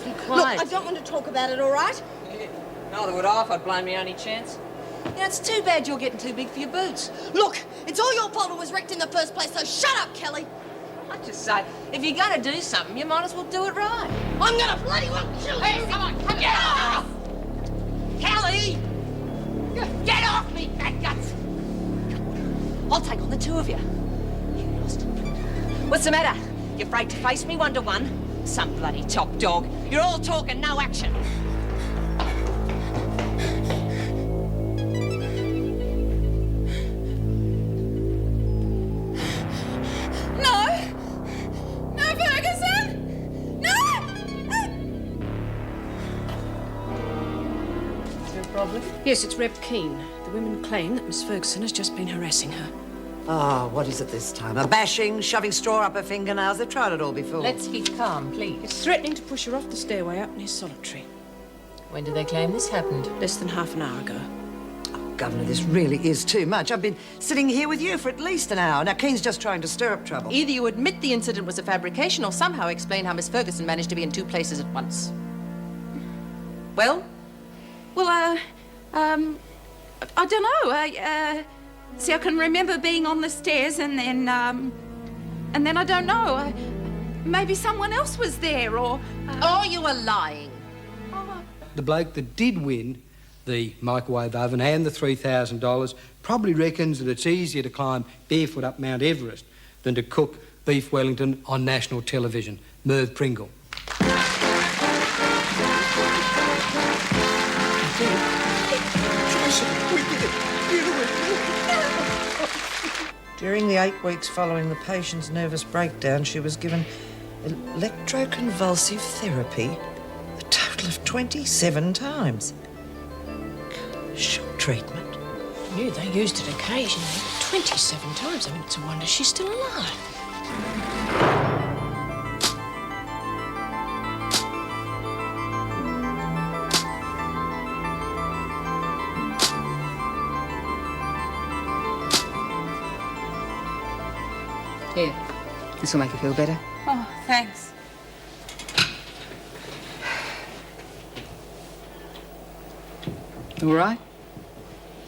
Be quiet. Look, I don't want to talk about it, all right? Yeah, neither would I if I'd blown me only chance. Yeah, it's too bad you're getting too big for your boots. Look, it's all your fault it was wrecked in the first place, so shut up, Kelly. I just say, if you're going to do something, you might as well do it right. I'm going to bloody well kill you. Hey, come on, get off! Kelly! Get off me, fat guts! I'll take on the two of you. You lost. What's the matter? You afraid to face me one-to-one? Some bloody top dog. You're all talk and no action. Yes, it's Reb Keane. The women claim that Miss Ferguson has just been harassing her. Oh, what is it this time? A bashing, shoving straw up her fingernails? They've tried it all before. Let's keep calm, please. It's threatening to push her off the stairway up near Solitary. When do they claim this happened? Less than half an hour ago. Oh, Governor, this really is too much. I've been sitting here with you for at least an hour. Now, Keane's just trying to stir up trouble. Either you admit the incident was a fabrication or somehow explain how Miss Ferguson managed to be in two places at once. Well? Well, I don't know. See, I can remember being on the stairs and then I don't know. Maybe someone else was there or... Oh, you were lying. The bloke that did win the microwave oven and the $3,000 probably reckons that it's easier to climb barefoot up Mount Everest than to cook beef Wellington on national television. Merv Pringle. During the 8 weeks following the patient's nervous breakdown, she was given electroconvulsive therapy a total of 27 times. Shock treatment. Yeah, they used it occasionally, but 27 times. I mean, it's a wonder she's still alive. Here, this will make you feel better. Oh, thanks. All right?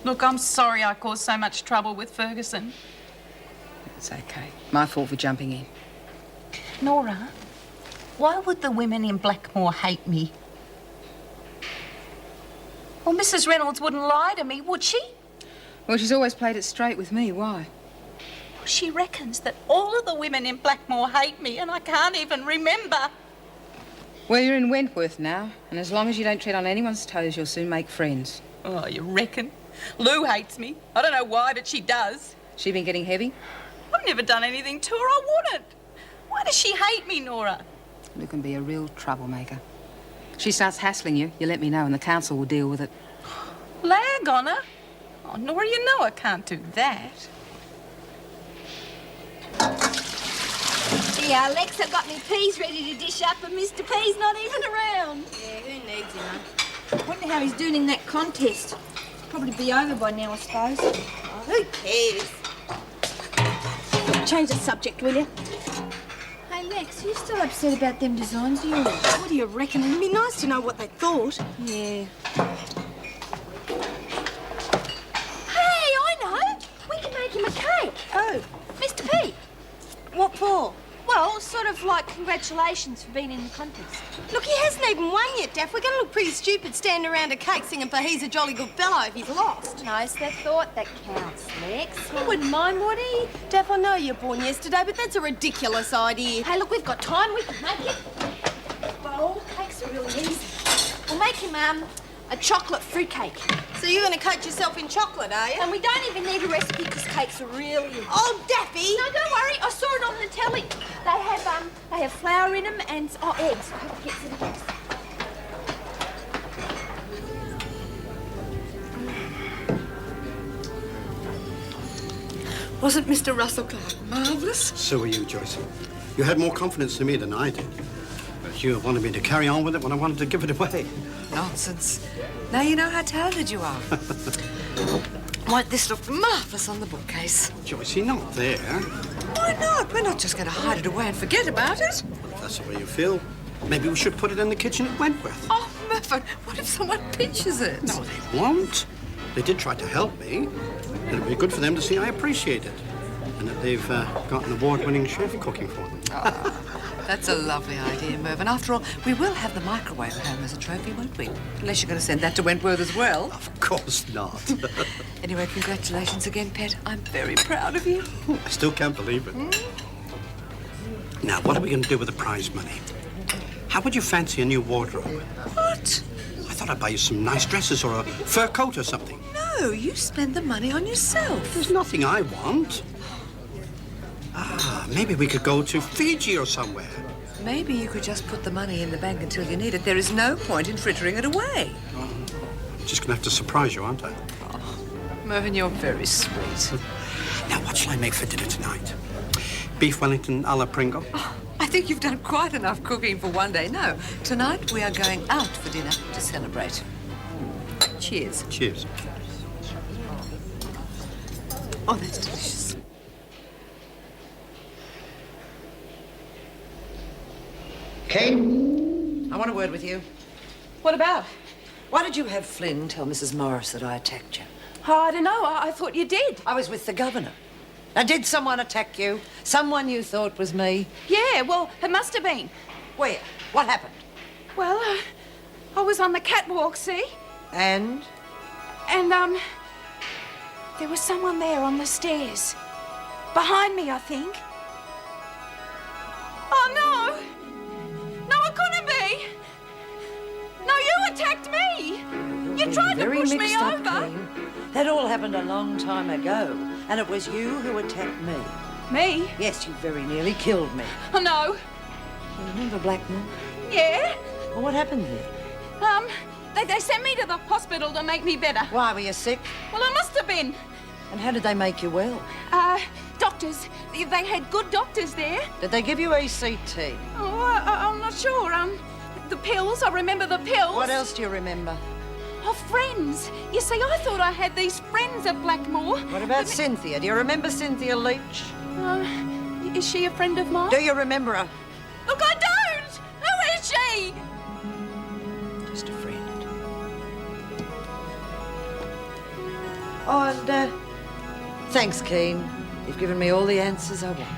Look, I'm sorry I caused so much trouble with Ferguson. It's okay. My fault for jumping in. Nora, why would the women in Blackmore hate me? Well, Mrs. Reynolds wouldn't lie to me, would she? Well, she's always played it straight with me. Why? She reckons that all of the women in Blackmore hate me and I can't even remember. Well, you're in Wentworth now, and as long as you don't tread on anyone's toes, you'll soon make friends. Oh, you reckon? Lou hates me. I don't know why, but she does. She been getting heavy? I've never done anything to her. I wouldn't. Why does she hate me, Nora? Lou can be a real troublemaker. She starts hassling you, you let me know, and the council will deal with it. Lag on her? Oh, Nora, you know I can't do that. Yeah, Alexa got me peas ready to dish up, and Mr. P's not even around. Yeah, who needs him, eh? Wonder how he's doing in that contest. Probably be over by now, I suppose. Oh, who cares? Change the subject, will you? Hey, Lex, are you still upset about them designs of yours? What do you reckon? It'd be nice to know what they thought. Yeah. Hey, I know. We can make him a cake. Oh. Mr. P. What for? Well, sort of like congratulations for being in the contest. Look, he hasn't even won yet, Daff. We're going to look pretty stupid standing around a cake singing for he's a jolly good fellow if he's lost. No, it's the thought that counts, Lex. He wouldn't mind, would he? Daff, I know you're born yesterday, but that's a ridiculous idea. Hey, look, we've got time. We can make it. Bowl cakes are really easy. We'll make him, a chocolate fruitcake. So you're going to coat yourself in chocolate, are you? And we don't even need a recipe because cakes are really easy. Oh, Daffy! No, don't worry. I saw it on the telly. They have flour in them and eggs. I hope to get some eggs. Wasn't Mr. Russell Clark marvellous? So were you, Joyce. You had more confidence in me than I did. But you wanted me to carry on with it when I wanted to give it away. Nonsense. Now you know how talented you are. Won't this look marvellous on the bookcase? Joyce, not there. Why not? We're not just going to hide it away and forget about it. If that's the way you feel. Maybe we should put it in the kitchen at Wentworth. Oh, Mervyn, what if someone pinches it? No, they won't. They did try to help me. It'd be good for them to see I appreciate it. And that they've got an award-winning chef cooking for them. That's a lovely idea, Mervyn. After all, we will have the microwave at home as a trophy, won't we? Unless you're going to send that to Wentworth as well. Of course not. Anyway, congratulations again, Pet. I'm very proud of you. I still can't believe it. Now, what are we going to do with the prize money? How would you fancy a new wardrobe? What? I thought I'd buy you some nice dresses or a fur coat or something. No, you spend the money on yourself. There's nothing I want. Maybe we could go to Fiji or somewhere. Maybe you could just put the money in the bank until you need it. There is no point in frittering it away. I'm just going to have to surprise you, aren't I? Oh, Mervyn, you're very sweet. Now, what shall I make for dinner tonight? Beef Wellington a la Pringle? Oh, I think you've done quite enough cooking for one day. No, tonight we are going out for dinner to celebrate. Cheers. Cheers. Oh, that's delicious. Kane, I want a word with you. What about? Why did you have Flynn tell Mrs. Morris that I attacked you? Oh, I don't know. I thought you did. I was with the governor. Now, did someone attack you? Someone you thought was me? Yeah, well, it must have been. Where? What happened? Well, I was on the catwalk, see? And? And, there was someone there on the stairs. Behind me, I think. Oh, no! No, it couldn't be! No, you attacked me! You tried to push me over! Kane. That all happened a long time ago, and it was you who attacked me. Me? Yes, you very nearly killed me. Oh, no. You remember Blackmore? Yeah? Well, what happened there? They sent me to the hospital to make me better. Why, were you sick? Well, I must have been. And how did they make you well? Doctors. They had good doctors there. Did they give you ECT? Oh, I'm not sure. The pills. I remember the pills. What else do you remember? Oh, friends. You see, I thought I had these friends at Blackmore. What about Cynthia? Do you remember Cynthia Leach? Is she a friend of mine? Do you remember her? Look, I don't! Who is she? Just a friend. Oh, and, thanks, Keen. You've given me all the answers I want.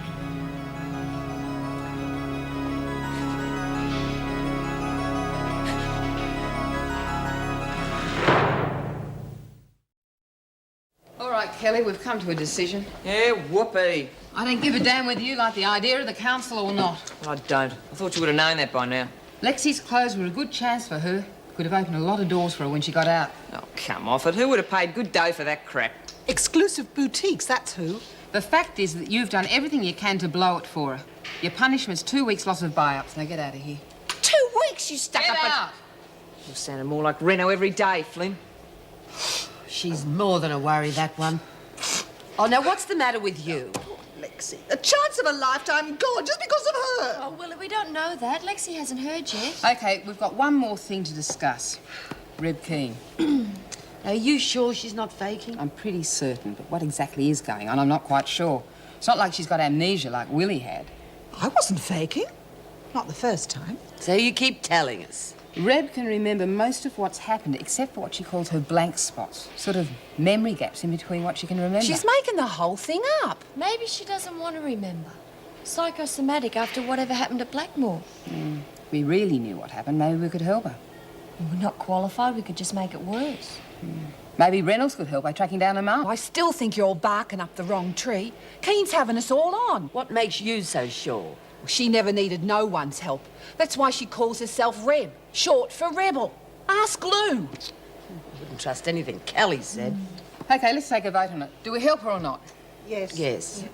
All right, Kelly, we've come to a decision. Yeah, whoopee. I don't give a damn whether you like the idea of the council or not. I don't. I thought you would have known that by now. Lexi's clothes were a good chance for her. Could have opened a lot of doors for her when she got out. Oh, come off it. Who would have paid good dough for that crap? Exclusive boutiques, that's who. The fact is that you've done everything you can to blow it for her. Your punishment's 2 weeks' loss of buy-ups. Now get out of here. 2 weeks, you stuck Get up out! You're sounding more like Reno every day, Flynn. She's more than a worry, that one. Oh, now, what's the matter with you? Lexi, a chance of a lifetime gone just because of her. Oh, well, we don't know that. Lexi hasn't heard yet. OK, we've got one more thing to discuss. Reb Keane. Are you sure she's not faking? I'm pretty certain, but what exactly is going on, I'm not quite sure. It's not like she's got amnesia like Willie had. I wasn't faking. Not the first time. So you keep telling us. Reb can remember most of what's happened, except for what she calls her blank spots. Sort of memory gaps in between what she can remember. She's making the whole thing up. Maybe she doesn't want to remember. Psychosomatic after whatever happened at Blackmore. If we really knew what happened, maybe we could help her. We're not qualified. We could just make it worse. Maybe Reynolds could help by tracking down her mum. I still think you're barking up the wrong tree. Keen's having us all on. What makes you so sure? She never needed no one's help. That's why she calls herself Reb, short for rebel. Ask Lou. I wouldn't trust anything Kelly said. OK, let's take a vote on it. Do we help her or not? Yes. Yes.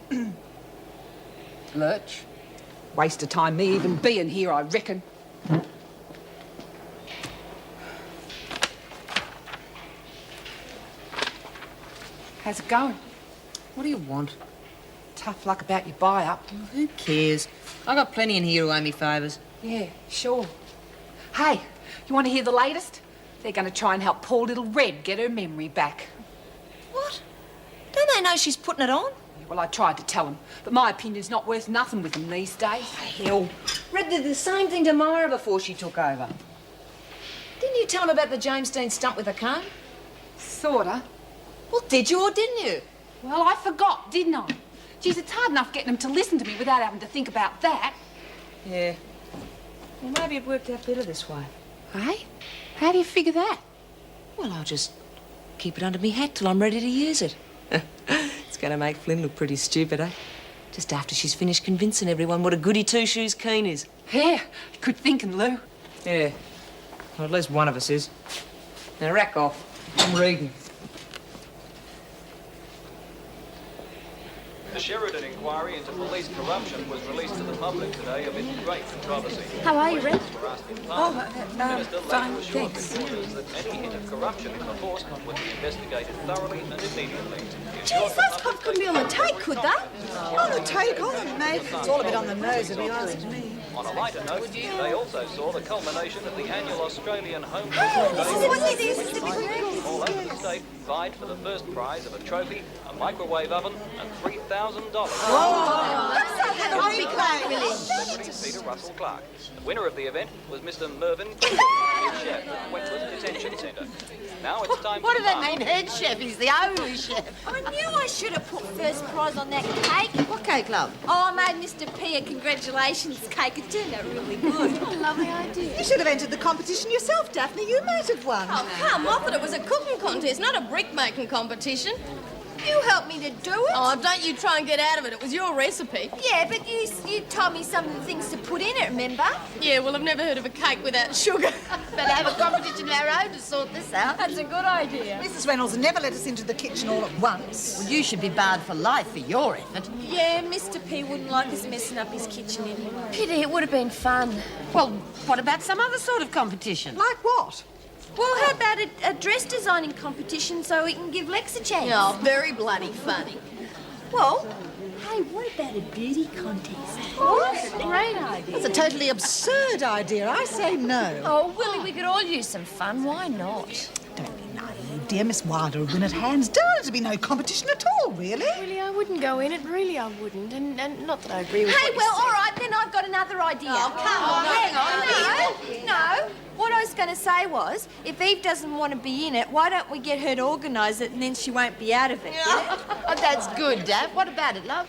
Lurch? Waste of time me even being here, I reckon. How's it going? What do you want? Tough luck about your buy-up. Who cares? I got plenty in here who owe me favours. Yeah, sure. Hey, you want to hear the latest? They're going to try and help poor little Reb get her memory back. What? Don't they know she's putting it on? Well, I tried to tell him, but my opinion's not worth nothing with him these days. Hell, Red did the same thing to Myra before she took over. Didn't you tell him about the James Dean stump with a comb? Sorta. Well, did you or didn't you? Well, I forgot, didn't I? Geez, it's hard enough getting him to listen to me without having to think about that. Yeah. Well, maybe it worked out better this way. Hey? How do you figure that? Well, I'll just keep it under me hat till I'm ready to use it. It's going to make Flynn look pretty stupid, eh? Just after she's finished convincing everyone what a goody two-shoes Keen is. Yeah, good thinking, Lou. Yeah. Well, at least one of us is. Now, rack off. I'm reading. The Sheridan inquiry into police corruption was released to the public today amid great controversy. How are you, Red? Fine, thanks. That any hint of corruption in the force would be investigated thoroughly and immediately. Geez, those cops couldn't be on the take, could they? On the take, on it, mate. It's all a bit on the nose, if you ask me. On a lighter note, they also saw the culmination of the annual Australian Home all over the state vied for the first prize of a trophy, a microwave oven, and $3,000. Celebrity Peter Russell Clark. The winner of the event was Mr. Mervyn Pringle, head chef at Wentworth Detention Centre. Now it's time What for does that mean, head chef? He's the only chef. I knew I should have put first prize on that cake. What cake, love? Oh, I made Mr. P a congratulations cake. It turned out really good. What a lovely idea. You should have entered the competition yourself, Daphne. You might have won. Oh, come, I thought it was a cooking contest, not a brick-making competition. You helped me to do it. Oh, don't you try and get out of it. It was your recipe. Yeah, but you told me some of the things to put in it, remember? Yeah, well, I've never heard of a cake without sugar. Better have a competition of our own to sort this out. That's a good idea. Mrs. Reynolds never let us into the kitchen all at once. Well, you should be barred for life for your effort. Yeah, Mr. P wouldn't like us messing up his kitchen anyway. Pity, it would have been fun. Well, what about some other sort of competition? Like what? Well, how about a dress designing competition so we can give Lex a chance? Oh, very bloody funny. Well, hey, what about a beauty contest? Oh, that's a great idea. It's a totally absurd idea. I say no. Oh, Willie, we could all use some fun. Why not? Don't be naive, dear. Miss Wilder would win it hands down. There'd be no competition at all, really. Really, I wouldn't go in it. Really, I wouldn't. And not that I agree with Hey, well, all right, then I've got another idea. Oh, come on, hang hang on. No. What I was going to say was, if Eve doesn't want to be in it, why don't we get her to organise it and then she won't be out of it? Oh, that's good, Dad. What about it, love?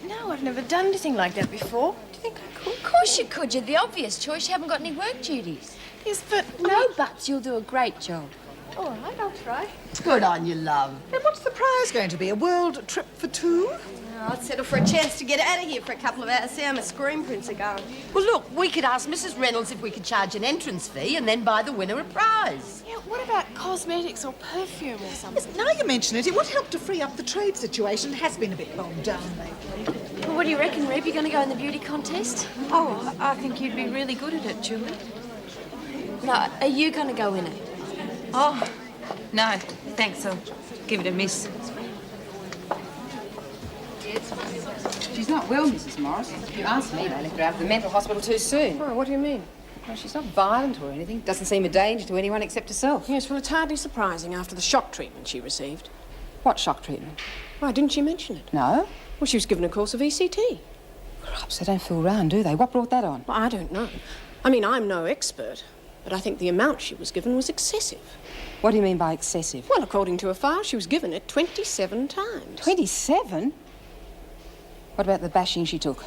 No, I've never done anything like that before. Do you think I could? Of course you could. You're the obvious choice. You haven't got any work duties. Yes, but... No buts. You'll do a great job. All right, I'll try. Good on you, love. And what's the prize going to be? A world trip for two? I'd settle for a chance to get out of here for a couple of hours. See how my screen prints are going. Well, look, we could ask Mrs. Reynolds if we could charge an entrance fee and then buy the winner a prize. Yeah, what about cosmetics or perfume or something? Yes, now you mention it, it would help to free up the trade situation. It has been a bit bogged down lately. Well, what do you reckon, Reb? You going to go in the beauty contest? Oh, I think you'd be really good at it, Julie. No, are you going to go in it? Oh, no, thanks. I'll give it a miss. She's not well, Mrs. Morris. If you ask me, they left her out of the mental hospital too soon. Oh, what do you mean? Well, she's not violent or anything. Doesn't seem a danger to anyone except herself. Yes, well, it's hardly surprising after the shock treatment she received. What shock treatment? Why, didn't she mention it? No. Well, she was given a course of ECT. Crops, they don't fool round, do they? What brought that on? Well, I don't know. I mean, I'm no expert, but I think the amount she was given was excessive. What do you mean by excessive? Well, according to her file, she was given it 27 times. 27? What about the bashing she took?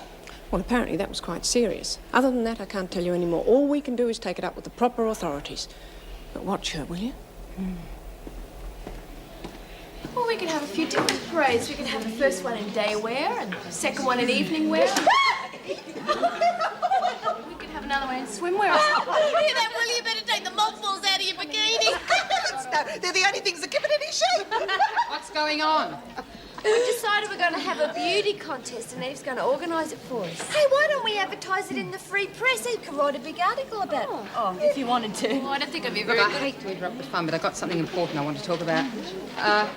Well, apparently that was quite serious. Other than that, I can't tell you any more. All we can do is take it up with the proper authorities. But watch her, will you? Well, we can have a few different parades. We can have the first one in day wear and the second one in evening wear. We could have another one in swimwear or something. Hear that, Willie? You better take the mothballs out of your bikini. No, they're the only things that give it any shape. What's going on? We've decided we're going to have a beauty contest and Eve's going to organise it for us. Hey, why don't we advertise it in the free press? Eve could write a big article about it. Oh, if you wanted to. Oh, I don't think I'd be Look, very I good. hate to interrupt the fun, but I've got something important I want to talk about.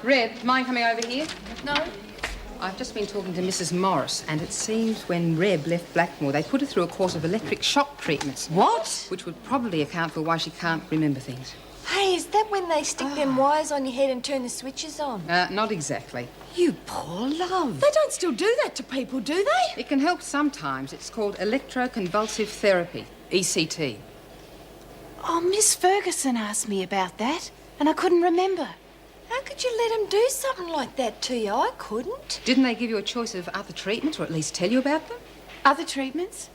Red, mind coming over here? No. I've just been talking to Mrs. Morris, and it seems when Reb left Blackmore, they put her through a course of electric shock treatments. What? Which would probably account for why she can't remember things. Hey, is that when they stick them wires on your head and turn the switches on? Not exactly. You poor love. They don't still do that to people, do they? It can help sometimes. It's called electroconvulsive therapy, ECT. Oh, Miss Ferguson asked me about that, and I couldn't remember. How could you let them do something like that to you? I couldn't. Didn't they give you a choice of other treatments, or at least tell you about them? Other treatments?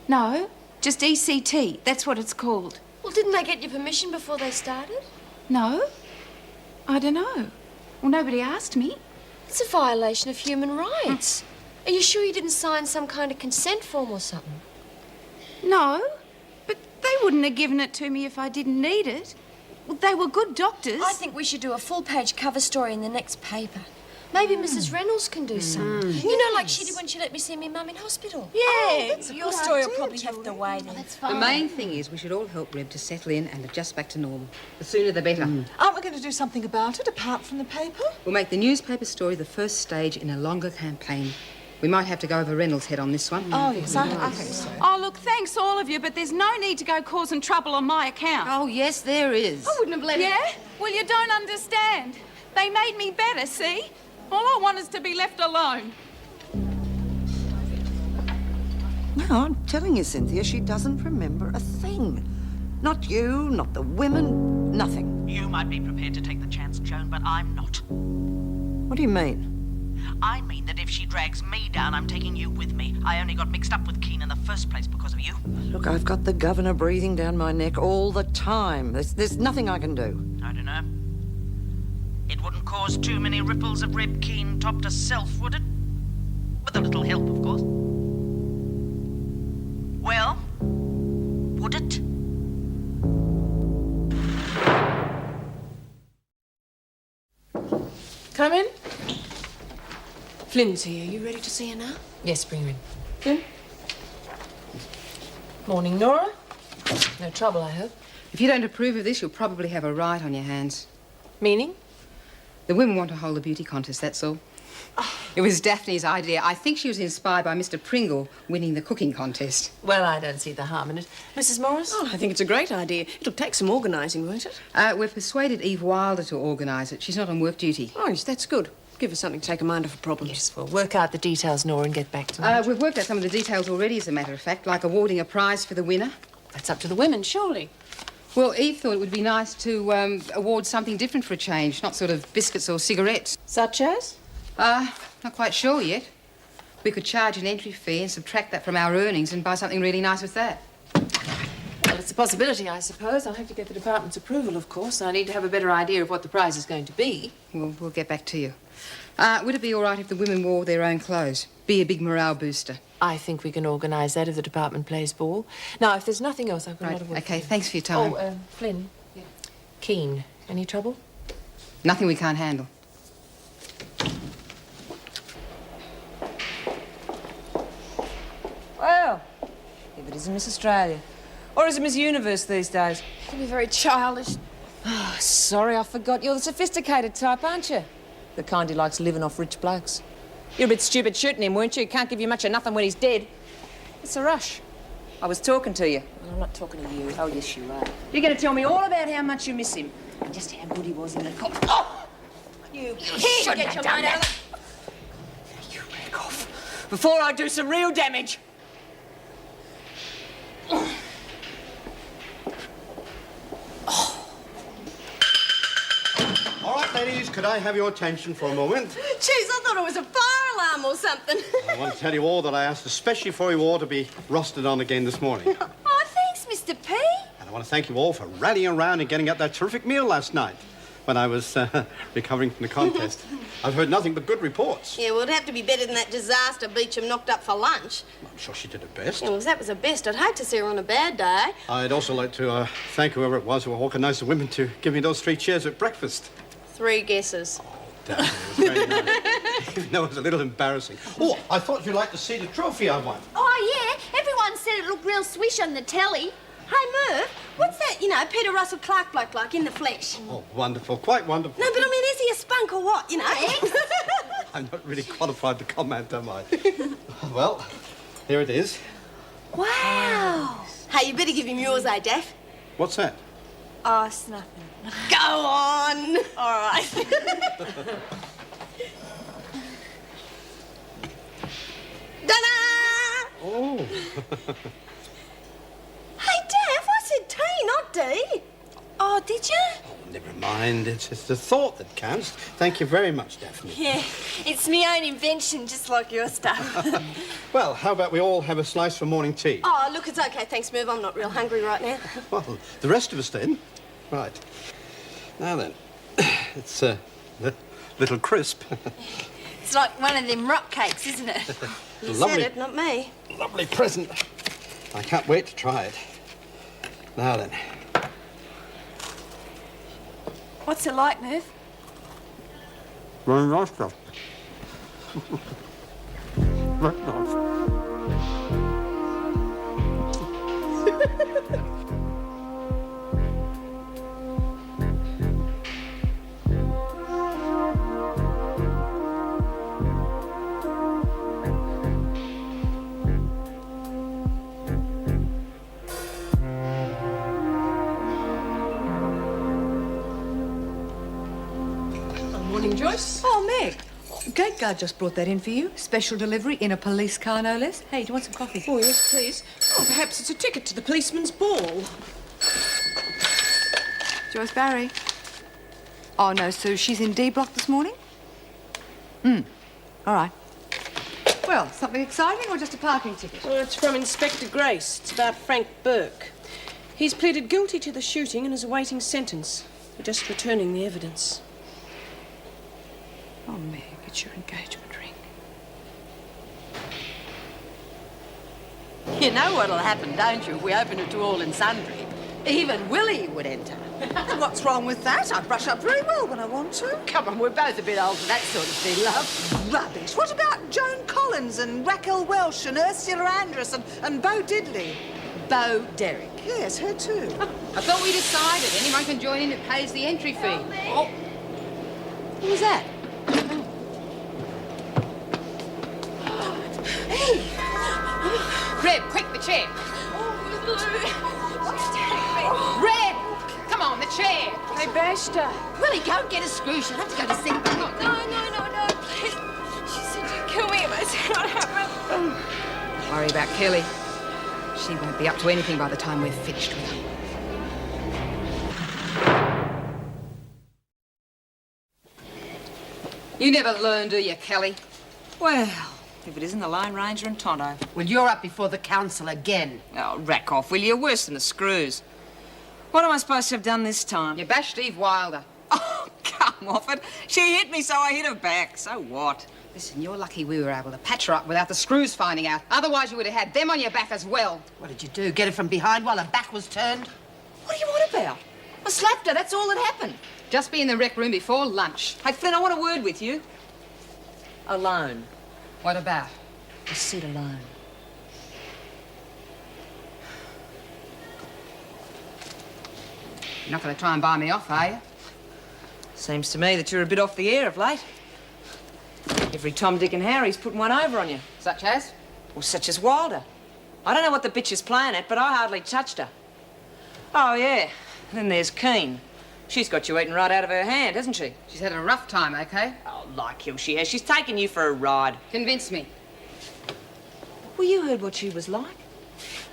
No, just ECT. That's what it's called. Well, didn't they get your permission before they started? No? I don't know. Well, nobody asked me. It's a violation of human rights. Are you sure you didn't sign some kind of consent form or something? No, but they wouldn't have given it to me if I didn't need it. Well, they were good doctors. I think we should do a full-page cover story in the next paper. Maybe Mrs. Reynolds can do something. You know, like she did when she let me see me mum in hospital. Yeah, your story will probably have to wait. That's The main thing is we should all help Reb to settle in and adjust back to normal. The sooner the better. Aren't we going to do something about it, apart from the paper? We'll make the newspaper story the first stage in a longer campaign. We might have to go over Reynolds' head on this one. Oh, yes, I think so. Oh, look, thanks all of you, but there's no need to go causing trouble on my account. Oh, yes, there is. I wouldn't have let it. Yeah? Well, you don't understand. They made me better, see? All I want is to be left alone. No, I'm telling you, Cynthia, she doesn't remember a thing. Not you, not the women, nothing. You might be prepared to take the chance, Joan, but I'm not. What do you mean? I mean that if she drags me down, I'm taking you with me. I only got mixed up with Keane in the first place because of you. Look, I've got the governor breathing down my neck all the time. There's nothing I can do. I don't know. It wouldn't cause too many ripples of Reb Keane top to self, would it? With a little help, of course. Well, would it? Come in. Flynn's here. You ready to see her now? Yes, bring her in. Flynn? Morning, Nora. No trouble, I hope. If you don't approve of this, you'll probably have a riot on your hands. Meaning? The women want to hold a beauty contest, that's all. It was Daphne's idea. I think she was inspired by Mr. Pringle winning the cooking contest. Well, I don't see the harm in it. Mrs. Morris? Oh, I think it's a great idea. It'll take some organising, won't it? We've persuaded Eve Wilder to organise it. She's not on work duty. Oh, yes, that's good. Give her something to take her mind off her problems. Yes, we'll work out the details, Nora, and get back to me. We've worked out some of the details already, as a matter of fact, like awarding a prize for the winner. That's up to the women, surely. Well, Eve thought it would be nice to award something different for a change, not sort of biscuits or cigarettes. Such as? Not quite sure yet. We could charge an entry fee and subtract that from our earnings and buy something really nice with that. Well, it's a possibility, I suppose. I'll have to get the department's approval, of course. I need to have a better idea of what the prize is going to be. We'll get back to you. Would it be all right if the women wore their own clothes? Be a big morale booster. I think we can organise that if the department plays ball. Now, if there's nothing else, I've got a lot of work. Okay, thanks for your time. Oh, Flynn. Yeah. Keane. Any trouble? Nothing we can't handle. Well, if it isn't Miss Australia. Or is it Miss Universe these days? It can be very childish. Oh, sorry, I forgot. You're the sophisticated type, aren't you? The kind who likes living off rich blokes. You're a bit stupid shooting him, weren't you? Can't give you much of nothing when he's dead. It's a rush. I was talking to you. I'm not talking to you. Oh, yes, you are. You're going to tell me all about how much you miss him and just how good he was in the cop. Oh! You shouldn't get have your done mind out that. You back off before I do some real damage. All right, ladies, could I have your attention for a moment? Jeez, I thought it was a fire alarm or something. I want to tell you all that I asked especially for you all to be rostered on again this morning. Oh, thanks, Mr. P. And I want to thank you all for rallying around and getting up that terrific meal last night when I was recovering from the contest. I've heard nothing but good reports. Yeah, well, it'd have to be better than that disaster Beecham knocked up for lunch. I'm sure she did her best. Yeah, well, if that was the best, I'd hate to see her on a bad day. I'd also like to thank whoever it was who organised the women to give me those 3 chairs at breakfast. 3 guesses. Damn, it was very nice. Even though it was a little embarrassing. Oh, I thought you'd like to see the trophy I won. Oh, yeah. Everyone said it looked real swish on the telly. Hey, Merv, what's that, Peter Russell Clark bloke like in the flesh? Oh, wonderful, quite wonderful. No, but I mean, is he a spunk or what, I'm not really qualified to comment, am I? Well, here it is. Wow. Hey, you better give him yours, Daff? What's that? Oh, it's nothing. Go on. All right. Ta-da! Oh. Hey, Dav, I said T, not D. Oh, did you? Never mind, it's the thought that counts. Thank you very much, Daphne. Yeah, it's my own invention, just like your stuff. Well, how about we all have a slice for morning tea? Oh, look, it's okay. Thanks, Merv. I'm not real hungry right now. Well, the rest of us then. Right. Now then, it's a little crisp. It's like one of them rock cakes, isn't it? You Lovely. said it, not me. Lovely present. I can't wait to try it. Now then. What's it like, Merv? Very nice stuff. Very nice. Morning, Joyce. Oh, Meg. Gate guard just brought that in for you. Special delivery in a police car, no less. Hey, do you want some coffee? Oh, yes, please. Oh, perhaps it's a ticket to the policeman's ball. Joyce Barry. Oh, no, so she's in D block this morning? All right. Well, something exciting or just a parking ticket? Well, it's from Inspector Grace. It's about Frank Burke. He's pleaded guilty to the shooting and is awaiting sentence. We're just returning the evidence. Oh, Meg, it's your engagement ring. You know what'll happen, don't you, if we open it to all and sundry? Even Willie would enter. And what's wrong with that? I brush up very well when I want to. Come on, we're both a bit old for that sort of thing, love. Rubbish. What about Joan Collins and Raquel Welsh and Ursula Andress and Bo Diddley? Bo Derrick. Yes, her too. I thought we decided anyone can join in that pays the entry fee. Oh. Who was that? Reb, quick, the chair. Reb! Come on, the chair. They bashed her. Willie, go and get a screw. She'll have to go to sleep. No, please. She said you'd kill me if I said what happened. Don't worry about Kelly. She won't be up to anything by the time we're finished with her. You never learn, do you, Kelly? Well, if it isn't the Lone Ranger and Tonto. Well, you're up before the council again. Oh, rack off, will you? Worse than the screws. What am I supposed to have done this time? You bashed Eve Wilder. Oh, come off it. She hit me, so I hit her back. So what? Listen, you're lucky we were able to patch her up without the screws finding out. Otherwise, you would have had them on your back as well. What did you do? Get her from behind while her back was turned? What do you want about? I slapped her, that's all that happened. Just be in the rec room before lunch. Hey, Flynn, I want a word with you. Alone. What about? Just sit alone. You're not going to try and buy me off, are you? Seems to me that you're a bit off the air of late. Every Tom, Dick and Harry's putting one over on you. Such as? Well, such as Wilder. I don't know what the bitch is playing at, but I hardly touched her. Oh, yeah. Then there's Keane. She's got you eating right out of her hand, hasn't she? She's had a rough time, okay? Oh, like hell she has. She's taken you for a ride. Convince me. Well, you heard what she was like.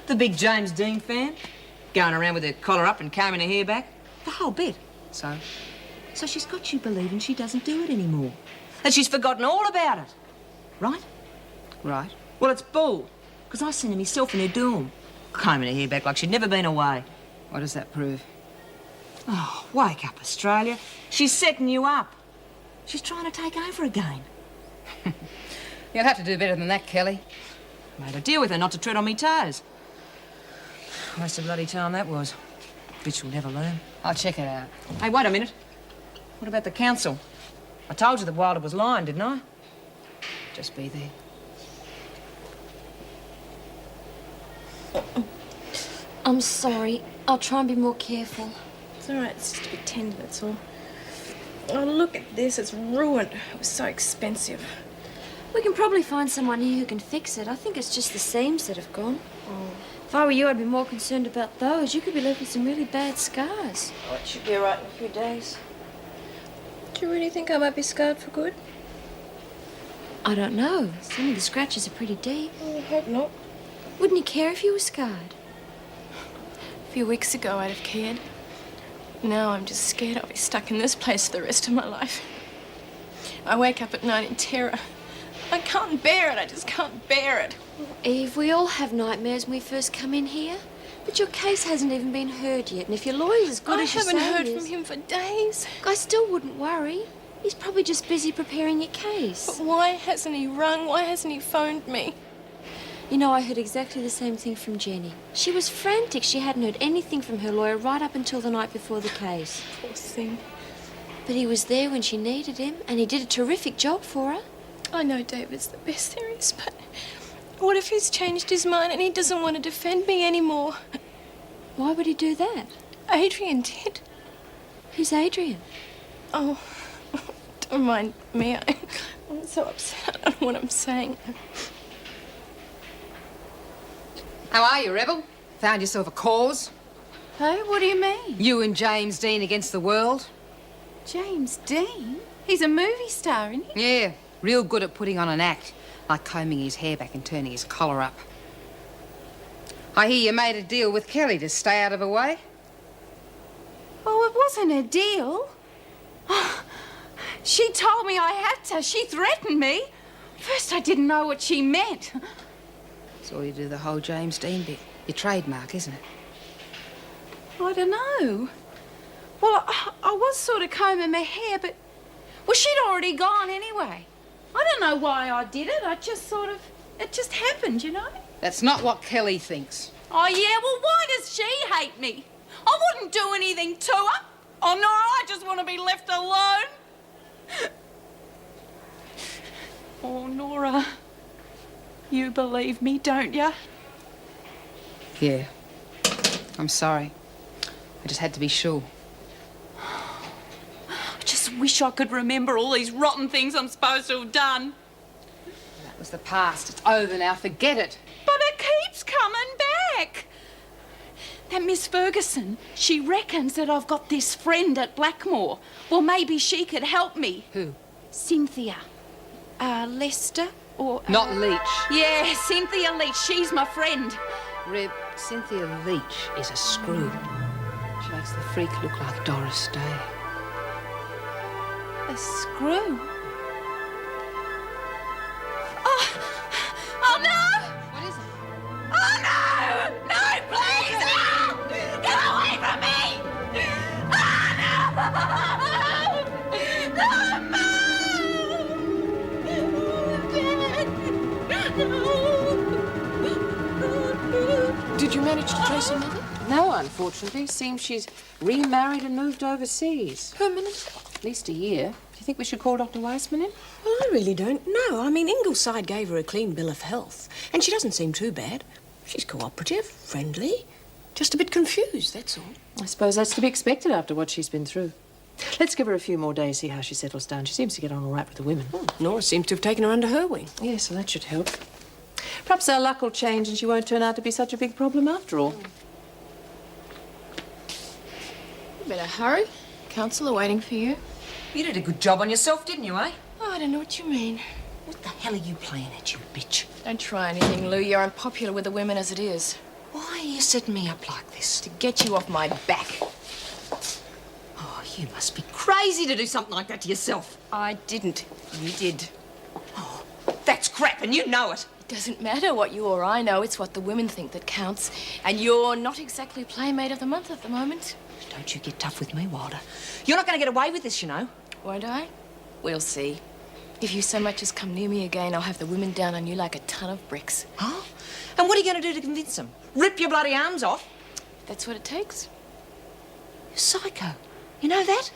The big James Dean fan. Going around with her collar up and combing her hair back. The whole bit. So? So she's got you believing she doesn't do it anymore. And she's forgotten all about it. Right? Right. Well, it's bull. Because I seen her myself in her dorm. Combing her hair back like she'd never been away. What does that prove? Oh, wake up, Australia. She's setting you up. She's trying to take over again. You'll have to do better than that, Kelly. Made a deal with her not to tread on me toes. Waste of bloody time that was. Bitch will never learn. I'll check it out. Hey, wait a minute. What about the council? I told you that Wilder was lying, didn't I? Just be there. I'm sorry. I'll try and be more careful. It's all right. It's just a bit tender, that's all. Oh, look at this. It's ruined. It was so expensive. We can probably find someone here who can fix it. I think it's just the seams that have gone. Oh. If I were you, I'd be more concerned about those. You could be left with some really bad scars. Oh, it should be all right in a few days. Do you really think I might be scarred for good? I don't know. Some of the scratches are pretty deep. Oh, I hope not. Wouldn't you care if you were scarred? A few weeks ago, I'd have cared. Now I'm just scared I'll be stuck in this place for the rest of my life. I wake up at night in terror. I can't bear it. I just can't bear it. Eve, we all have nightmares when we first come in here. But your case hasn't even been heard yet, and if your lawyer's as good as you say I haven't heard he from is, him for days. I still wouldn't worry. He's probably just busy preparing your case. But why hasn't he rung? Why hasn't he phoned me? You know, I heard exactly the same thing from Jenny. She was frantic. She hadn't heard anything from her lawyer right up until the night before the case. Poor thing. But he was there when she needed him, and he did a terrific job for her. I know David's the best there is, but what if he's changed his mind and he doesn't want to defend me anymore? Why would he do that? Adrian did. Who's Adrian? Oh, don't mind me. I'm so upset. I don't know what I'm saying. How are you, Rebel? Found yourself a cause? Hey, what do you mean? You and James Dean against the world? James Dean? He's a movie star, isn't he? Yeah, real good at putting on an act, like combing his hair back and turning his collar up. I hear you made a deal with Kelly to stay out of her way? Oh, it wasn't a deal. Oh, she told me I had to. She threatened me. First, I didn't know what she meant. Saw you do the whole James Dean bit. Your trademark, isn't it? I don't know. Well, I was sort of combing my hair, but... Well, she'd already gone anyway. I don't know why I did it. I just sort of... It just happened, you know? That's not what Kelly thinks. Oh, yeah? Well, why does she hate me? I wouldn't do anything to her. Oh, Nora, I just want to be left alone. Oh, Nora. You believe me, don't you? Yeah. I'm sorry. I just had to be sure. I just wish I could remember all these rotten things I'm supposed to have done. That was the past. It's over now. Forget it. But it keeps coming back. That Miss Ferguson, she reckons that I've got this friend at Blackmore. Well, maybe she could help me. Who? Cynthia. Lester or... Not Leach. Yeah, Cynthia Leach. She's my friend. Reb, Cynthia Leach is a screw. She makes the freak look like Doris Day. A screw? Oh, no! What is it? Oh, no! No, please! No! Get away from me! Did you manage to trace her mother? No, unfortunately. Seems she's remarried and moved overseas. Permanently? At least a year. Do you think we should call Dr. Weissman in? Well, I really don't know. I mean, Ingleside gave her a clean bill of health, and she doesn't seem too bad. She's cooperative, friendly, just a bit confused, that's all. I suppose that's to be expected after what she's been through. Let's give her a few more days, see how she settles down. She seems to get on all right with the women. Nora seems to have taken her under her wing. Yes, so that should help. Perhaps our luck will change and she won't turn out to be such a big problem after all. You better hurry. Counsel are waiting for you. You did a good job on yourself, didn't you, eh? Oh, I don't know what you mean. What the hell are you playing at, you bitch? Don't try anything, Lou. You're unpopular with the women as it is. Why are you setting me up like this? To get you off my back. Oh, you must be crazy to do something like that to yourself. I didn't. You did. Oh, that's crap, and you know it. It doesn't matter what you or I know. It's what the women think that counts. And you're not exactly Playmate of the Month at the moment. Don't you get tough with me, Wilder. You're not going to get away with this, you know. Won't I? We'll see. If you so much as come near me again, I'll have the women down on you like a ton of bricks. Huh? And what are you going to do to convince them? Rip your bloody arms off? That's what it takes. You're psycho. You know that?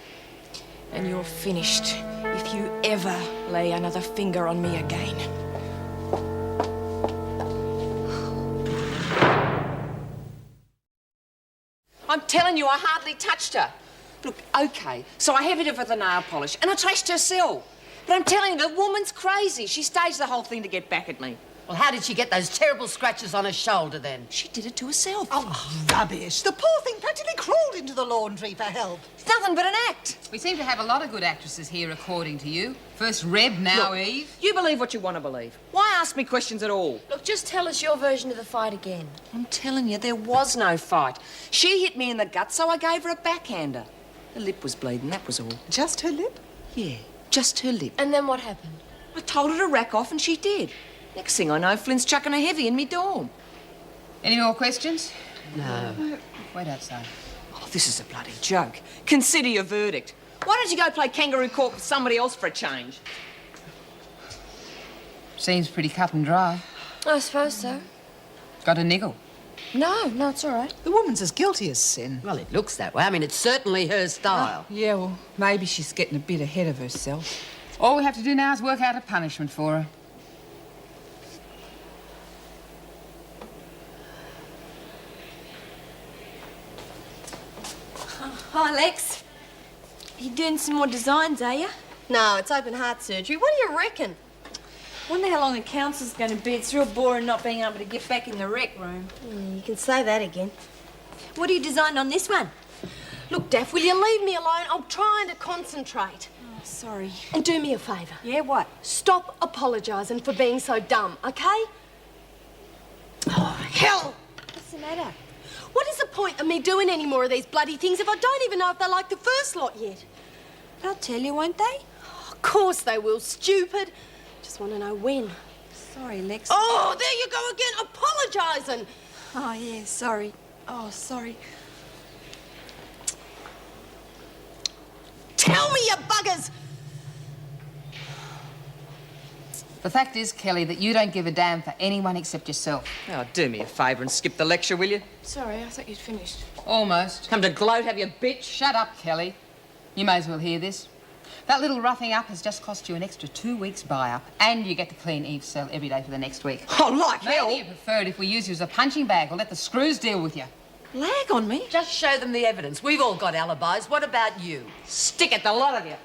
And you're finished if you ever lay another finger on me again. I'm telling you, I hardly touched her. Look, OK, so I heavied her for the nail polish and I traced her cell. But I'm telling you, the woman's crazy. She staged the whole thing to get back at me. Well, how did she get those terrible scratches on her shoulder then? She did it to herself. Oh, rubbish. The poor thing practically crawled into the laundry for help. It's nothing but an act. We seem to have a lot of good actresses here, according to you. First Reb, now Look, Eve. You believe what you want to believe. Why ask me questions at all? Look, just tell us your version of the fight again. I'm telling you, there was no fight. She hit me in the gut, so I gave her a backhander. Her lip was bleeding, that was all. Just her lip? Yeah, just her lip. And then what happened? I told her to rack off and she did. Next thing I know, Flynn's chucking a heavy in me dorm. Any more questions? No. Wait outside. Oh, this is a bloody joke. Consider your verdict. Why don't you go play kangaroo court with somebody else for a change? Seems pretty cut and dry. I suppose so. Got a niggle? No, it's all right. The woman's as guilty as sin. Well, it looks that way. I mean, it's certainly her style. Yeah, well, maybe she's getting a bit ahead of herself. All we have to do now is work out a punishment for her. Hi, Lex. You doing some more designs, are you? No, it's open heart surgery. What do you reckon? Wonder how long the council's going to be. It's real boring not being able to get back in the rec room. You can say that again. What are you designing on this one? Look, Daff, will you leave me alone? I'm trying to concentrate. Oh, sorry. And do me a favour. Yeah, what? Stop apologising for being so dumb, OK? Oh, hell! What's the matter? What is the point of me doing any more of these bloody things if I don't even know if they're like the first lot yet? They'll tell you, won't they? Oh, of course they will, stupid. Just want to know when. Sorry, Lex. Oh, there you go again, apologising. Oh, yeah, sorry. Oh, sorry. Tell me, you buggers! The fact is, Kelly, that you don't give a damn for anyone except yourself. Oh, do me a favour and skip the lecture, will you? Sorry, I thought you'd finished. Almost. Come to gloat, have you, bitch? Shut up, Kelly. You may as well hear this. That little roughing up has just cost you an extra 2 weeks buy-up, and you get to clean Eve's cell every day for the next week. Oh, like hell! Maybe you prefer it if we use you as a punching bag or let the screws deal with you. Lag on me? Just show them the evidence. We've all got alibis. What about you? Stick it, the lot of you.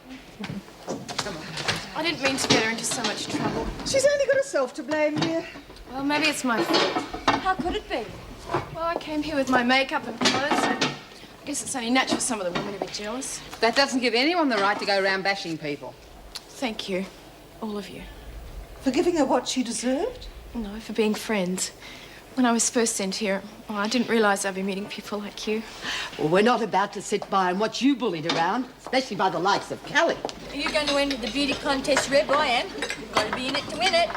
I didn't mean to get her into so much trouble. She's only got herself to blame, dear. Well, maybe it's my fault. How could it be? Well, I came here with my makeup and clothes, and I guess it's only natural some of the women to be jealous. That doesn't give anyone the right to go around bashing people. Thank you, all of you. For giving her what she deserved? No, for being friends. When I was first sent here, well, I didn't realise I'd be meeting people like you. Well, we're not about to sit by and watch you bullied around, especially by the likes of Kelly. Are you going to enter the beauty contest, Reb? I am. You've got to be in it to win it.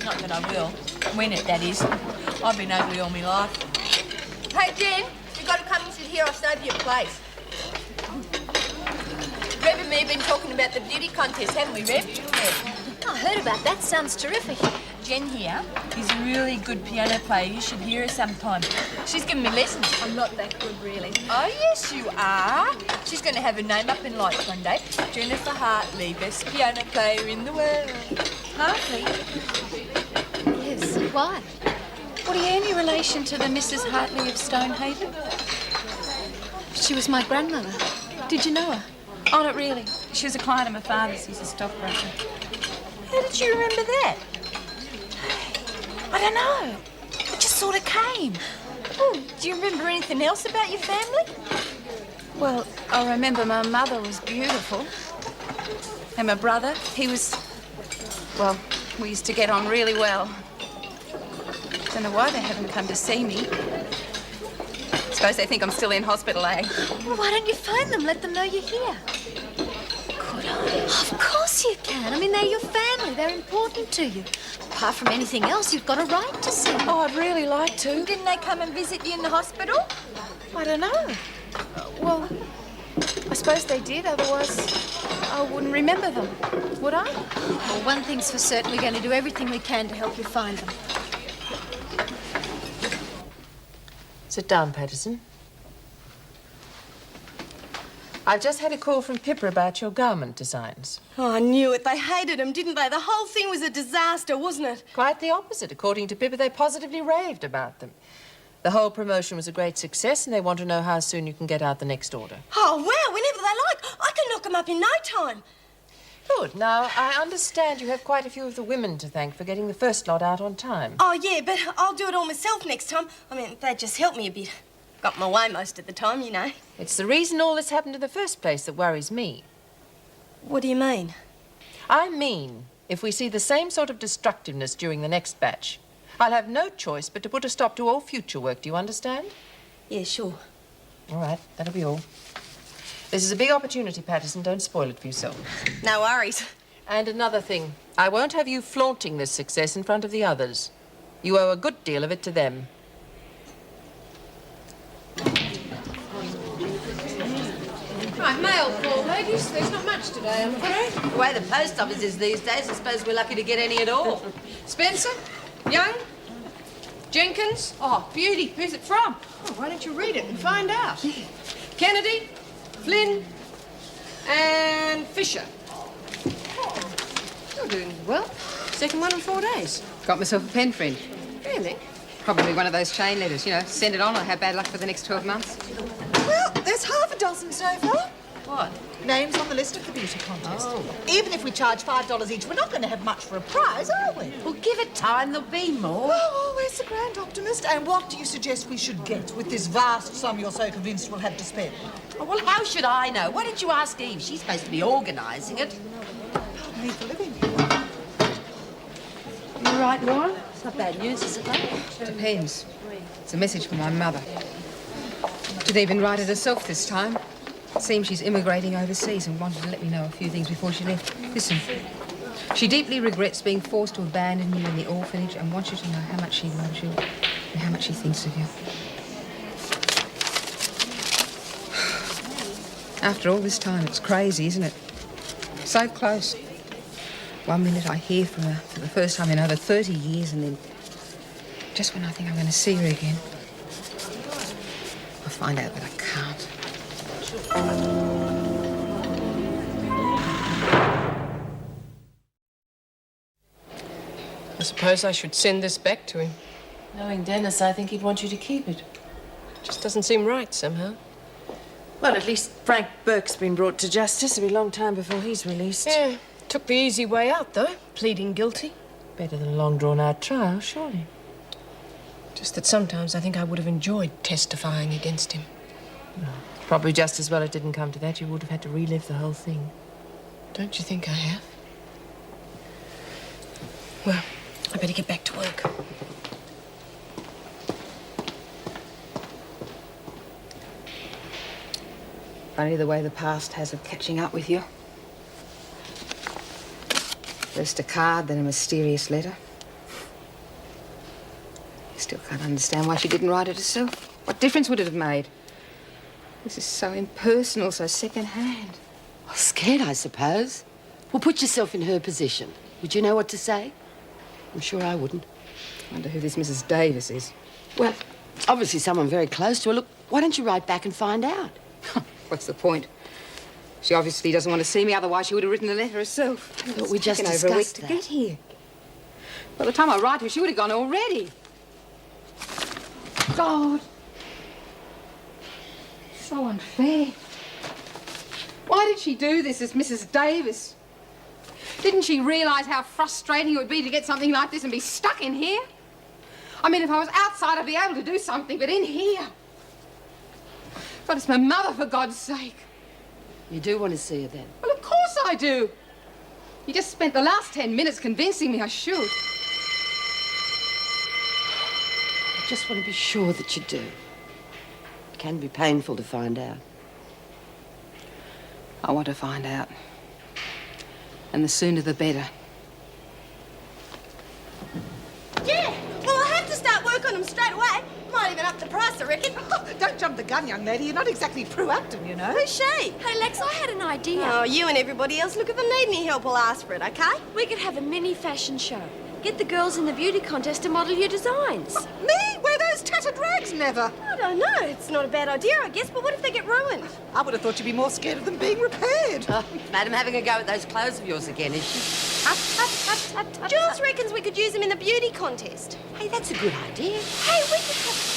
Not that I will. Win it, that is. I've been ugly all my life. Hey, Jen, you've got to come and sit here. I'll save you a place. Reb and me have been talking about the beauty contest, haven't we, Reb? Yeah. I heard about that. Sounds terrific. Jen here is a really good piano player. You should hear her sometime. She's giving me lessons. I'm not that good, really. Oh, yes, you are. She's going to have her name up in lights one day. Jennifer Hartley, best piano player in the world. Hartley? Yes, why? What, are you any relation to the Mrs. Hartley of Stonehaven? She was my grandmother. Did you know her? Oh, not really. She was a client of my father's. He's a stockbroker. How did you remember that? I don't know. It just sort of came. Oh, do you remember anything else about your family? Well, I remember my mother was beautiful. And my brother, he was... Well, we used to get on really well. Don't know why they haven't come to see me. Suppose they think I'm still in hospital, eh? Well, why don't you phone them? Let them know you're here. Could I? Of course you can. I mean, they're your family. They're important to you. Apart from anything else, you've got a right to see them. Oh, I'd really like to. Didn't they come and visit you in the hospital? I don't know. Well, I suppose they did. Otherwise, I wouldn't remember them, would I? Well, one thing's for certain. We're going to do everything we can to help you find them. Sit down, Patterson. I've just had a call from Pippa about your garment designs. Oh, I knew it. They hated him, didn't they? The whole thing was a disaster, wasn't it? Quite the opposite. According to Pippa, they positively raved about them. The whole promotion was a great success, and they want to know how soon you can get out the next order. Oh, well, whenever they like. I can knock them up in no time. Good. Now, I understand you have quite a few of the women to thank for getting the first lot out on time. Oh, yeah, but I'll do it all myself next time. I mean, they just helped me a bit. Got my way most of the time, you know. It's the reason all this happened in the first place that worries me. What do you mean? I mean, if we see the same sort of destructiveness during the next batch, I'll have no choice but to put a stop to all future work. Do you understand? Yeah, sure. All right, that'll be all. This is a big opportunity, Patterson. Don't spoil it for yourself. No worries. And another thing, I won't have you flaunting this success in front of the others. You owe a good deal of it to them. Right, mail call, ladies. There's not much today, I'm afraid. The way the post office is these days, I suppose we're lucky to get any at all. Spencer? Young? Jenkins? Oh, beauty. Who's it from? Oh, why don't you read it and find out? Kennedy, Flynn, and Fisher. Oh, you're doing well. Second one in 4 days. Got myself a pen friend. Really? Probably one of those chain letters, you know. Send it on, I'll have bad luck for the next 12 months. Well, there's half a dozen so far. What? Names on the list of the beauty contest. Oh. Even if we charge $5 each, we're not going to have much for a prize, are we? Well, give it time, there'll be more. Oh, always the grand optimist. And what do you suggest we should get with this vast sum you're so convinced we'll have to spend? Oh, well, how should I know? Why don't you ask Eve? She's supposed to be organising it. Pardon me for living. You all right, Laura? It's not bad news, is it, though? Depends. It's a message from my mother. Didn't even write it herself this time. It seems she's immigrating overseas and wanted to let me know a few things before she left. Listen. She deeply regrets being forced to abandon you in the orphanage and wants you to know how much she loves you and how much she thinks of you. After all this time, it's crazy, isn't it? So close. One minute I hear from her for the first time in over 30 years, and then just when I think I'm going to see her again, I find out that I can't. I suppose I should send this back to him. Knowing Dennis, I think he'd want you to keep it. Just doesn't seem right somehow. Well, at least Frank Burke's been brought to justice. It'll be a long time before he's released. Yeah, took the easy way out, though, pleading guilty. Better than a long drawn-out trial, surely. Just that sometimes I think I would have enjoyed testifying against him. No. Probably just as well it didn't come to that. You would have had to relive the whole thing. Don't you think I have? Well, I better get back to work. Funny the way the past has of catching up with you. First a card, then a mysterious letter. I still can't understand why she didn't write it herself. What difference would it have made? This is so impersonal, so second-hand. Well, scared, I suppose. Well, put yourself in her position. Would you know what to say? I'm sure I wouldn't. Wonder who this Mrs. Davis is. Well, obviously someone very close to her. Look, why don't you write back and find out? What's the point? She obviously doesn't want to see me, otherwise she would have written the letter herself. But we just taken over a week discussed to that. get here. By the time I write to her, she would have gone already. God. So unfair. Why did she do this as Mrs. Davis? Didn't she realise how frustrating it would be to get something like this and be stuck in here? I mean, if I was outside, I'd be able to do something, but in here... God, it's my mother, for God's sake. You do want to see her, then? Well, of course I do. You just spent the last 10 minutes convincing me I should. I just want to be sure that you do. It can be painful to find out. I want to find out. And the sooner the better. Yeah, well, I have to start work on them straight away. Might even up the price, I reckon. Don't jump the gun, young lady. You're not exactly proactive, you know. Who's she? Hey, Lex, I had an idea. Oh, you and everybody else, look, if I need any help, I'll ask for it, okay? We could have a mini fashion show. Get the girls in the beauty contest to model your designs. Me? Wear those tattered rags? Never. I don't know. It's not a bad idea, I guess, but what if they get ruined? I would have thought you'd be more scared of them being repaired. Madam having a go at those clothes of yours again, is she? Jules reckons we could use them in the beauty contest. Hey, that's a good idea. Hey, we could have...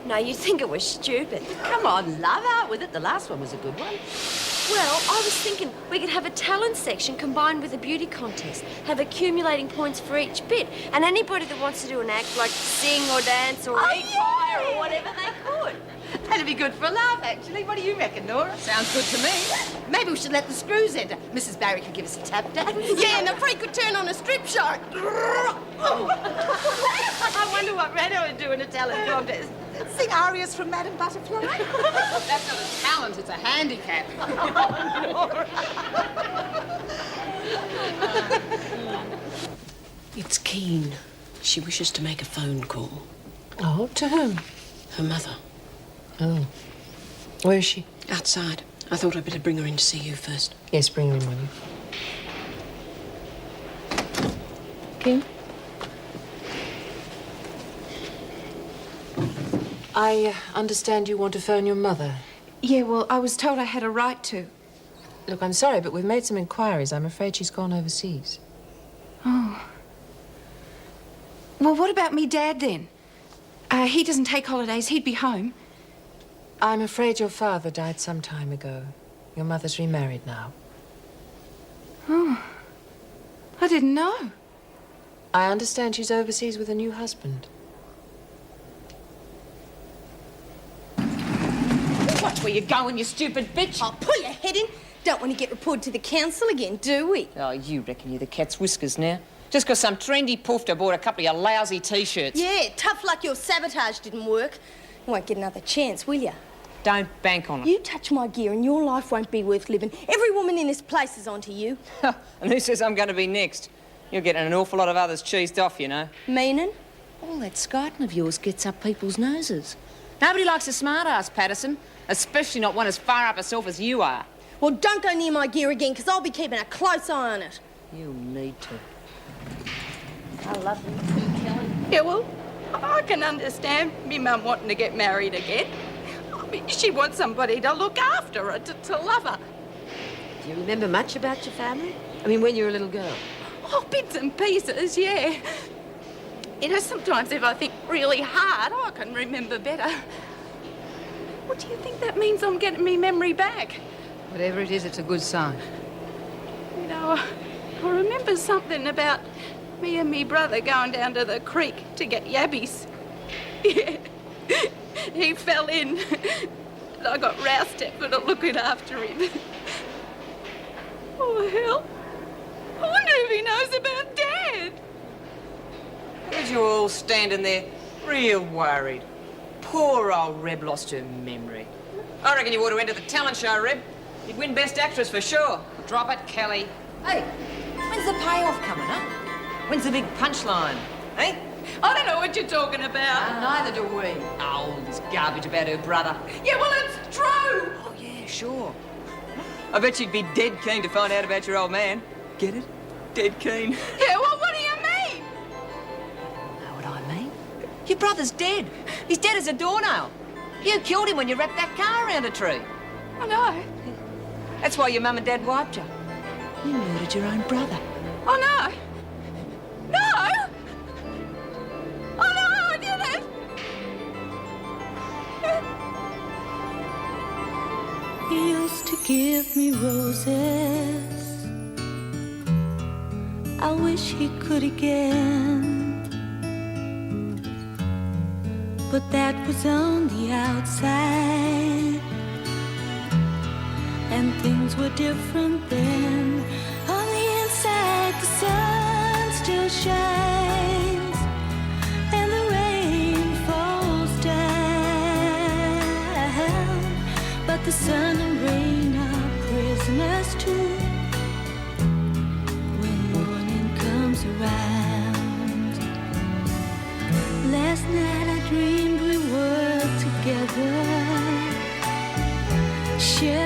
No, you'd think it was stupid. Come on, love, out with it. The last one was a good one. Well, I was thinking we could have a talent section combined with a beauty contest, have accumulating points for each bit, and anybody that wants to do an act like sing or dance or eat fire or whatever they could. That'd be good for a laugh, actually. What do you reckon, Nora? Sounds good to me. Maybe we should let the screws enter. Mrs. Barry could give us a tap dance. Yeah, and the freak could turn on a strip show. I wonder what Rado would do in a talent contest. Sing arias from Madame Butterfly. That's not a talent, it's a handicap. It's Keen. She wishes to make a phone call. Oh, to whom? Her mother. Oh. Where is she? Outside. I thought I'd better bring her in to see you first. Yes, bring her in, will you? Keen? I understand you want to phone your mother. Yeah, well, I was told I had a right to. Look, I'm sorry, but we've made some inquiries. I'm afraid she's gone overseas. Oh. Well, what about me dad, then? He doesn't take holidays. He'd be home. I'm afraid your father died some time ago. Your mother's remarried now. Oh. I didn't know. I understand she's overseas with a new husband. Watch where you're going, you stupid bitch. Oh, pull your head in. Don't want to get reported to the council again, do we? Oh, you reckon you're the cat's whiskers now? Just 'cause some trendy poofter bought a couple of your lousy T-shirts. Yeah, tough luck your sabotage didn't work. You won't get another chance, will you? Don't bank on it. You touch my gear and your life won't be worth living. Every woman in this place is onto you. And who says I'm going to be next? You're getting an awful lot of others cheesed off, you know. Meaning? All that skiting of yours gets up people's noses. Nobody likes a smart-ass, Patterson. Especially not one as far up herself as you are. Well, don't go near my gear again, because I'll be keeping a close eye on it. You need to. I love you too, Kelly. Yeah, well, I can understand me mum wanting to get married again. I mean, she wants somebody to look after her, to love her. Do you remember much about your family? I mean, when you were a little girl? Oh, bits and pieces, yeah. You know, sometimes if I think really hard, I can remember better. What do you think that means I'm getting me memory back? Whatever it is, it's a good sign. You know, I remember something about me and me brother going down to the creek to get yabbies. Yeah. He fell in. And I got roused at for not looking after him. Oh, hell. I wonder if he knows about Dad. Here's you all standing there, real worried. Poor old Reb lost her memory. I reckon you ought to enter the talent show, Reb. You'd win Best Actress for sure. Drop it, Kelly. Hey, when's the payoff coming, huh? When's the big punchline, eh? I don't know what you're talking about. Neither do we. Oh, this garbage about her brother. Yeah, well, it's true. Oh, yeah, sure. I bet you'd be dead keen to find out about your old man. Get it? Dead keen. Yeah, well, what do you mean? Know what I mean? Your brother's dead. He's dead as a doornail. You killed him when you wrapped that car around a tree. I know. That's why your mum and dad wiped you. You murdered your own brother. Oh, no. No! Oh, no, I didn't. He used to give me roses. I wish he could again. But that was on the outside, and things were different then. On the inside, the sun still shines, and the rain falls down. But the sun and rain are prisoners too when morning comes around. Last night I dreamed we were together, sharing